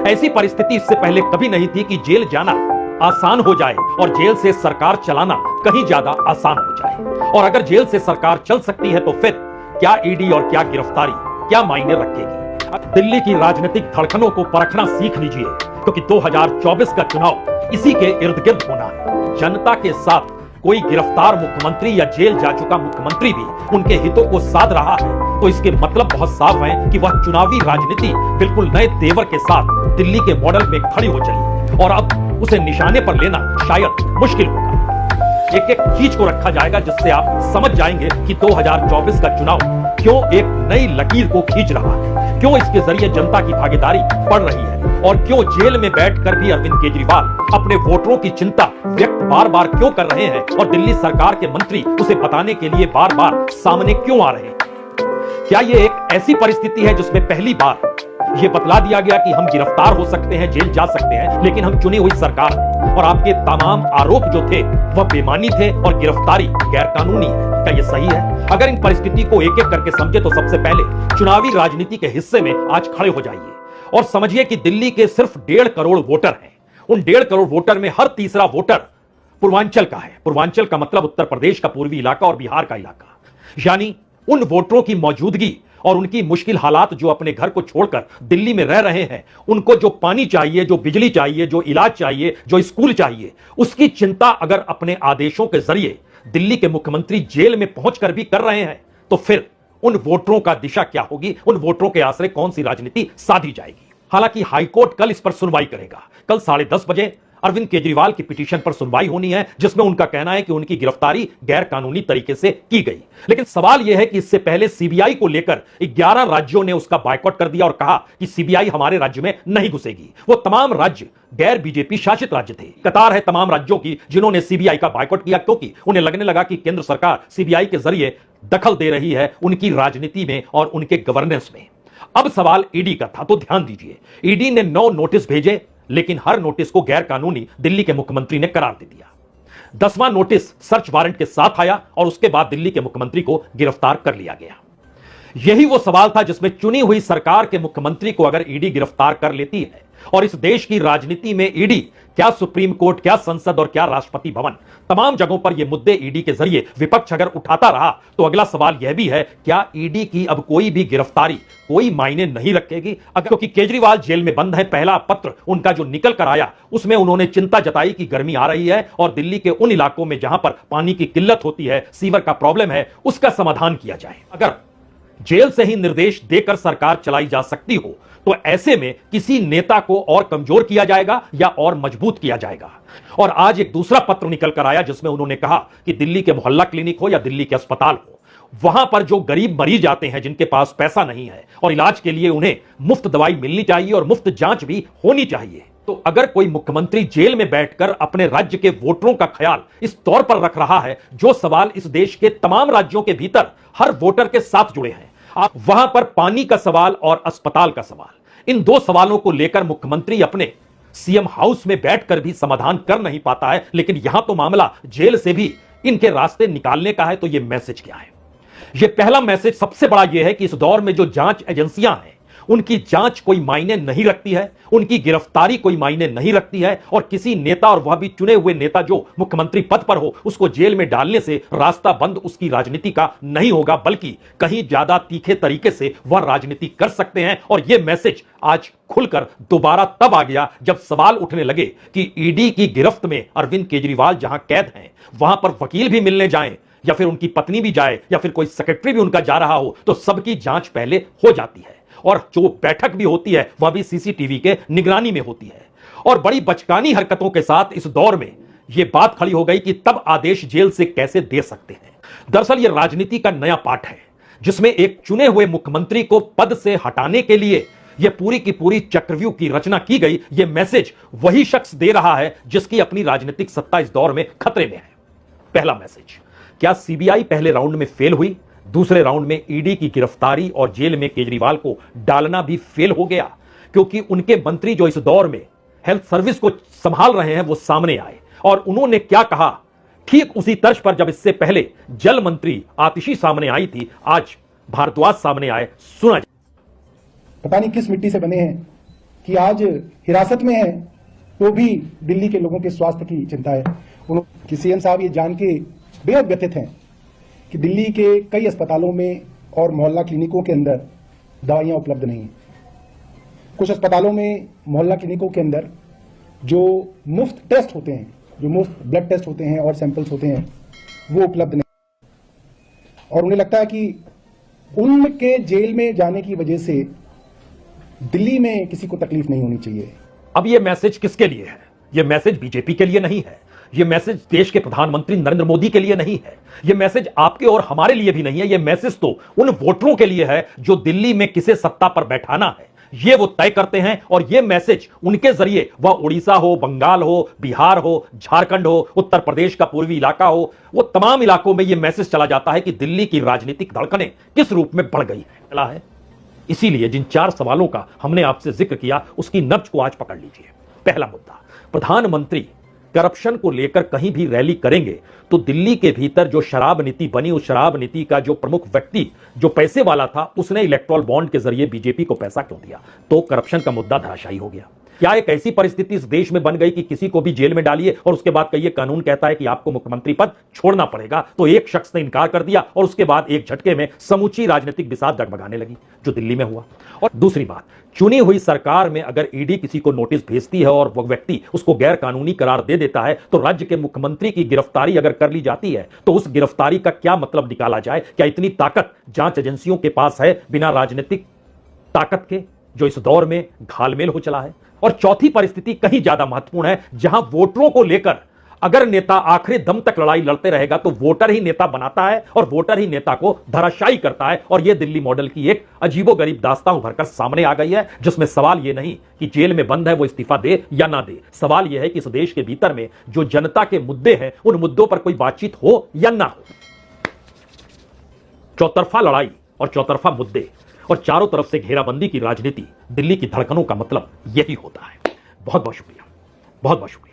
ऐसी परिस्थिति इससे पहले कभी नहीं थी कि जेल जाना आसान हो जाए और जेल से सरकार चलाना कहीं ज्यादा आसान हो जाए। और अगर जेल से सरकार चल सकती है तो फिर क्या ईडी और क्या गिरफ्तारी क्या मायने रखेगी। दिल्ली की राजनीतिक धड़कनों को परखना सीख लीजिए, क्योंकि 2024 का चुनाव इसी के इर्द गिर्द होना है। जनता के साथ कोई गिरफ्तार मुख्यमंत्री या जेल जा चुका मुख्यमंत्री भी उनके हितों को साध रहा है तो इसके मतलब बहुत साफ है कि वह चुनावी राजनीति बिल्कुल नए तेवर के साथ दिल्ली के मॉडल में खड़ी हो चली और अब उसे निशाने पर लेना शायद मुश्किल होगा। एक एक चीज को रखा जाएगा जिससे आप समझ जाएंगे कि 2024 का चुनाव क्यों एक नई लकीर को खींच रहा है, क्यों इसके जरिए जनता की भागीदारी बढ़ रही है और क्यों जेल में बैठकर भी अरविंद केजरीवाल अपने वोटरों की चिंता व्यक्त बार बार क्यों कर रहे हैं और दिल्ली सरकार के मंत्री उसे बताने के लिए बार बार सामने क्यों आ रहे हैं। क्या यह एक ऐसी परिस्थिति है जिसमें पहली बार यह बतला दिया गया कि हम गिरफ्तार हो सकते हैं, जेल जा सकते हैं, लेकिन हम चुनी हुई सरकार हैं और आपके तमाम आरोप जो थे वह बेमानी थे और गिरफ्तारी गैरकानूनी है। क्या यह सही है? अगर इन परिस्थिति को एक एक करके समझे तो सबसे पहले चुनावी राजनीति के हिस्से में आज खड़े हो जाइए और समझिए कि दिल्ली के सिर्फ 1.5 करोड़ वोटर हैं। उन 1.5 करोड़ वोटर में हर तीसरा वोटर पूर्वांचल का है। पूर्वांचल का मतलब उत्तर प्रदेश का पूर्वी इलाका और बिहार का इलाका। यानी उन वोटरों की मौजूदगी और उनकी मुश्किल हालात जो अपने घर को छोड़कर दिल्ली में रह रहे हैं, उनको जो पानी चाहिए, जो बिजली चाहिए, जो इलाज चाहिए, जो स्कूल चाहिए, उसकी चिंता अगर अपने आदेशों के जरिए दिल्ली के मुख्यमंत्री जेल में पहुंचकर भी कर रहे हैं तो फिर उन वोटरों का दिशा क्या होगी, उन वोटरों के आश्रय कौन सी राजनीति साधी जाएगी। हालांकि हाईकोर्ट कल इस पर सुनवाई करेगा। कल 10:30 बजे अरविंद केजरीवाल की पिटीशन पर सुनवाई होनी है जिसमें उनका कहना है कि उनकी गिरफ्तारी गैर कानूनी तरीके से की गई। लेकिन सवाल यह है कि इससे पहले सीबीआई को लेकर 11 राज्यों ने उसका बायकॉट कर दिया और कहा कि सीबीआई हमारे राज्य में नहीं घुसेगी। वो तमाम राज्य गैर बीजेपी शासित राज्य थे। कतार है तमाम राज्यों की जिन्होंने सीबीआई का बायकॉट किया क्योंकि उन्हें लगने लगा कि केंद्र सरकार सीबीआई के जरिए दखल दे रही है उनकी राजनीति में और उनके गवर्नेंस में। अब सवाल ईडी का था, तो ध्यान दीजिए, ईडी ने 9 नोटिस भेजे, लेकिन हर नोटिस को गैर कानूनी दिल्ली के मुख्यमंत्री ने करार दे दिया। 10वां नोटिस सर्च वारंट के साथ आया और उसके बाद दिल्ली के मुख्यमंत्री को गिरफ्तार कर लिया गया। यही वो सवाल था जिसमें चुनी हुई सरकार के मुख्यमंत्री को अगर ईडी गिरफ्तार कर लेती है और इस देश की राजनीति में ईडी, क्या सुप्रीम कोर्ट, क्या संसद और क्या राष्ट्रपति भवन, तमाम जगहों पर यह मुद्दे ईडी के जरिए विपक्ष अगर उठाता रहा तो अगला सवाल यह भी है, क्या ईडी की अब कोई भी गिरफ्तारी कोई मायने नहीं रखेगी? क्योंकि केजरीवाल जेल में बंद है। पहला पत्र उनका जो निकल कर आया उसमें उन्होंने चिंता जताई कि गर्मी आ रही है और दिल्ली के उन इलाकों में जहां पर पानी की किल्लत होती है, सीवर का प्रॉब्लम है, उसका समाधान किया जाए। अगर जेल से ही निर्देश देकर सरकार चलाई जा सकती हो तो ऐसे में किसी नेता को और कमजोर किया जाएगा या और मजबूत किया जाएगा। और आज एक दूसरा पत्र निकल कर आया जिसमें उन्होंने कहा कि दिल्ली के मोहल्ला क्लिनिक हो या दिल्ली के अस्पताल हो, वहां पर जो गरीब मरीज आते हैं जिनके पास पैसा नहीं है और इलाज के लिए उन्हें मुफ्त दवाई मिलनी चाहिए और मुफ्त जांच भी होनी चाहिए। तो अगर कोई मुख्यमंत्री जेल में बैठकर अपने राज्य के वोटरों का ख्याल इस तौर पर रख रहा है जो सवाल इस देश के तमाम राज्यों के भीतर हर वोटर के साथ जुड़े हैं, आप वहां पर पानी का सवाल और अस्पताल का सवाल, इन 2 सवालों को लेकर मुख्यमंत्री अपने सीएम हाउस में बैठकर भी समाधान कर नहीं पाता है, लेकिन यहां तो मामला जेल से भी इनके रास्ते निकालने का है। तो यह मैसेज क्या है? यह पहला मैसेज सबसे बड़ा यह है कि इस दौर में जो जांच एजेंसियां हैं उनकी जांच कोई मायने नहीं रखती है, उनकी गिरफ्तारी कोई मायने नहीं रखती है और किसी नेता, और वह भी चुने हुए नेता जो मुख्यमंत्री पद पर हो, उसको जेल में डालने से रास्ता बंद उसकी राजनीति का नहीं होगा, बल्कि कहीं ज्यादा तीखे तरीके से वह राजनीति कर सकते हैं। और यह मैसेज आज खुलकर दोबारा तब आ गया जब सवाल उठने लगे कि ईडी की गिरफ्त में अरविंद केजरीवाल जहां कैद हैं वहां पर वकील भी मिलने जाएं या फिर उनकी पत्नी भी जाए या फिर कोई सेक्रेटरी भी उनका जा रहा हो तो सबकी जांच पहले हो जाती है और जो बैठक भी होती है वह भी सीसीटीवी के निगरानी में होती है। और बड़ी बचकानी हरकतों के साथ इस दौर में यह बात खड़ी हो गई कि तब आदेश जेल से कैसे दे सकते हैं। दरअसल यह राजनीति का नया पाठ है जिसमें एक चुने हुए मुख्यमंत्री को पद से हटाने के लिए यह पूरी की पूरी चक्रव्यूह की रचना की गई। यह मैसेज वही शख्स दे रहा है जिसकी अपनी राजनीतिक सत्ता इस दौर में खतरे में है। पहला मैसेज, क्या सीबीआई पहले राउंड में फेल हुई? दूसरे राउंड में ईडी की गिरफ्तारी और जेल में केजरीवाल को डालना भी फेल हो गया, क्योंकि उनके मंत्री जो इस दौर में हेल्थ सर्विस को संभाल रहे हैं वो सामने आए और उन्होंने क्या कहा, ठीक उसी तर्ज पर जब इससे पहले जल मंत्री आतिशी सामने आई थी, आज भारद्वाज सामने आए। सुना पता नहीं किस मिट्टी से बने हैं, कि आज हिरासत में है तो भी दिल्ली के लोगों के स्वास्थ्य की चिंता है। कि सीएम साहब ये जान के बेहद व्यथित हैं कि दिल्ली के कई अस्पतालों में और मोहल्ला क्लिनिकों के अंदर दवाइयां उपलब्ध नहीं हैं। कुछ अस्पतालों में मोहल्ला क्लिनिकों के अंदर जो मुफ्त टेस्ट होते हैं, जो मुफ्त ब्लड टेस्ट होते हैं और सैंपल्स होते हैं, वो उपलब्ध नहीं। और उन्हें लगता है कि उनके जेल में जाने की वजह से दिल्ली में किसी को तकलीफ नहीं होनी चाहिए। अब यह मैसेज किसके लिए है? यह मैसेज बीजेपी के लिए नहीं है। यह मैसेज देश के प्रधानमंत्री नरेंद्र मोदी के लिए नहीं है। यह मैसेज आपके और हमारे लिए भी नहीं है। यह मैसेज तो उन वोटरों के लिए है जो दिल्ली में किसे सत्ता पर बैठाना है ये वो तय करते हैं। और यह मैसेज उनके जरिए वह उड़ीसा हो, बंगाल हो, बिहार हो, झारखंड हो, उत्तर प्रदेश का पूर्वी इलाका हो, वो तमाम इलाकों में यह मैसेज चला जाता है कि दिल्ली की राजनीतिक धड़कनें किस रूप में बढ़ गई है। इसीलिए जिन 4 सवालों का हमने आपसे जिक्र किया उसकी नब्ज को आज पकड़ लीजिए। पहला मुद्दा, प्रधानमंत्री करप्शन को लेकर कहीं भी रैली करेंगे तो दिल्ली के भीतर जो शराब नीति बनी, उस शराब नीति का जो प्रमुख व्यक्ति जो पैसे वाला था उसने इलेक्टोरल बॉन्ड के जरिए बीजेपी को पैसा क्यों दिया? तो करप्शन का मुद्दा धराशायी हो गया। क्या एक ऐसी परिस्थिति इस देश में बन गई कि किसी को भी जेल में डालिए और उसके बाद कहिए कानून कहता है कि आपको मुख्यमंत्री पद छोड़ना पड़ेगा, तो एक शख्स ने इनकार कर दिया और उसके बाद एक झटके में समूची राजनीतिक बिसात डगमगाने लगी, जो दिल्ली में हुआ। और दूसरी बात, चुनी हुई सरकार में अगर ईडी किसी को नोटिस भेजती है और वह व्यक्ति उसको गैर कानूनी करार दे देता है तो राज्य के मुख्यमंत्री की गिरफ्तारी अगर कर ली जाती है तो उस गिरफ्तारी का क्या मतलब निकाला जाए? क्या इतनी ताकत जांच एजेंसियों के पास है बिना राजनीतिक ताकत के, जो इस दौर में घालमेल हो चला है? और चौथी परिस्थिति कहीं ज्यादा महत्वपूर्ण है, जहां वोटरों को लेकर अगर नेता आखिरी दम तक लड़ाई लड़ते रहेगा तो वोटर ही नेता बनाता है और वोटर ही नेता को धराशायी करता है। और यह दिल्ली मॉडल की एक अजीबोगरीब दास्तां उभरकर सामने आ गई है, जिसमें सवाल यह नहीं कि जेल में बंद है वो इस्तीफा दे या ना दे। सवाल यह है कि इस देश के भीतर में जो जनता के मुद्दे हैं उन मुद्दों पर कोई बातचीत हो या ना हो। चौतरफा लड़ाई और चौतरफा मुद्दे और चारों तरफ से घेराबंदी की राजनीति दिल्ली की धड़कनों का मतलब यही होता है। बहुत बहुत शुक्रिया, बहुत बहुत शुक्रिया।